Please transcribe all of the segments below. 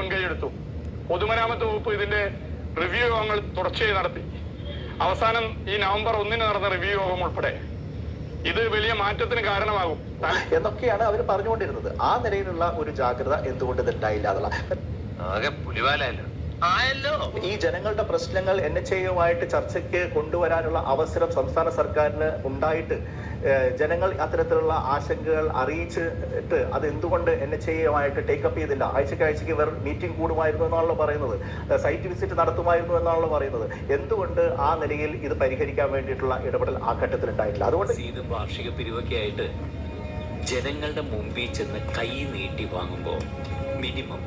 മുൻകൈയെടുത്തു. പൊതുമരാമത്ത് വകുപ്പ് ഇതിന്റെ റിവ്യൂ യോഗങ്ങൾ തുടർച്ചയായി നടത്തി. അവസാനം ഈ നവംബർ 1 നടന്ന റിവ്യൂ യോഗം ഉൾപ്പെടെ ഇത് വലിയ മാറ്റത്തിന് കാരണമാകും എന്നൊക്കെയാണ് അവർ പറഞ്ഞുകൊണ്ടിരുന്നത്. ആ നിലയിലുള്ള ഒരു ജാഗ്രത എന്തുകൊണ്ട് ഇതുണ്ടായില്ല എന്നുള്ള ഈ ജനങ്ങളുടെ പ്രശ്നങ്ങൾ NHAയുമായിട്ട് ചർച്ചയ്ക്ക് കൊണ്ടുവരാനുള്ള അവസരം സംസ്ഥാന സർക്കാരിന് ഉണ്ടായിട്ട് ജനങ്ങൾ അത്തരത്തിലുള്ള ആശങ്കകൾ അറിയിച്ചിട്ട് അത് എന്തുകൊണ്ട് NHAയുമായിട്ട് ടേക്കപ്പ് ചെയ്തില്ല? ആഴ്ചയ്ക്ക് വേറെ മീറ്റിംഗ് കൂടുമായിരുന്നു എന്നാണല്ലോ പറയുന്നത്, സൈറ്റ് വിസിറ്റ് നടത്തുമായിരുന്നു എന്നാണല്ലോ പറയുന്നത്. എന്തുകൊണ്ട് ആ നിലയിൽ ഇത് പരിഹരിക്കാൻ വേണ്ടിയിട്ടുള്ള ഇടപെടൽ ആ ഘട്ടത്തിൽ ഉണ്ടായിട്ടില്ല? അതുകൊണ്ട് വാർഷിക പിരിവൊക്കെ ആയിട്ട് ജനങ്ങളുടെ മുമ്പിൽ ചെന്ന് കൈ നീട്ടി വാങ്ങുമ്പോൾ മിനിമം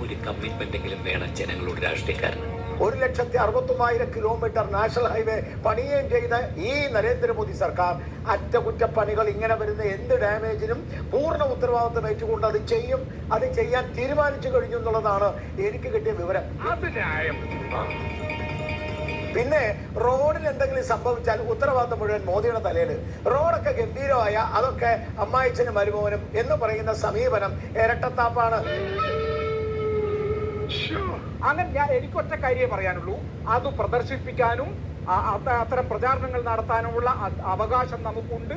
ഒരു കമ്മിറ്റ്മെന്റ് എങ്കിലും വേണം ജനങ്ങളോട് രാഷ്ട്രീയക്കാരന്. 1,69,000 കിലോമീറ്റർ നാഷണൽ ഹൈവേ പണിയുകയും ചെയ്ത ഈ നരേന്ദ്രമോദി സർക്കാർ അറ്റകുറ്റപ്പണികൾ ഇങ്ങനെ വരുന്ന എന്ത് ഡാമേജിനും പൂർണ്ണ ഉത്തരവാദിത്വം ഏറ്റുകൊണ്ട് അത് ചെയ്യാൻ തീരുമാനിച്ചു കഴിഞ്ഞു എന്നുള്ളതാണ് എനിക്ക് കിട്ടിയ വിവരം. പിന്നെ റോഡിൽ എന്തെങ്കിലും സംഭവിച്ചാൽ ഉത്തരവാദിത്വം മുഴുവൻ മോദിയുടെ തലയിൽ. റോഡൊക്കെ ഗംഭീരമായ അതൊക്കെ അമ്മായിച്ചനും മരുമോനും എന്ന് പറയുന്ന സമീപനം ഇരട്ടത്താപ്പാണ്. അങ്ങനെ എനിക്കൊറ്റ കാര്യമേ പറയാനുള്ളൂ, അത് പ്രദർശിപ്പിക്കാനും അത്തരം പ്രചാരണങ്ങൾ നടത്താനുമുള്ള അവകാശം നമുക്കുണ്ട്.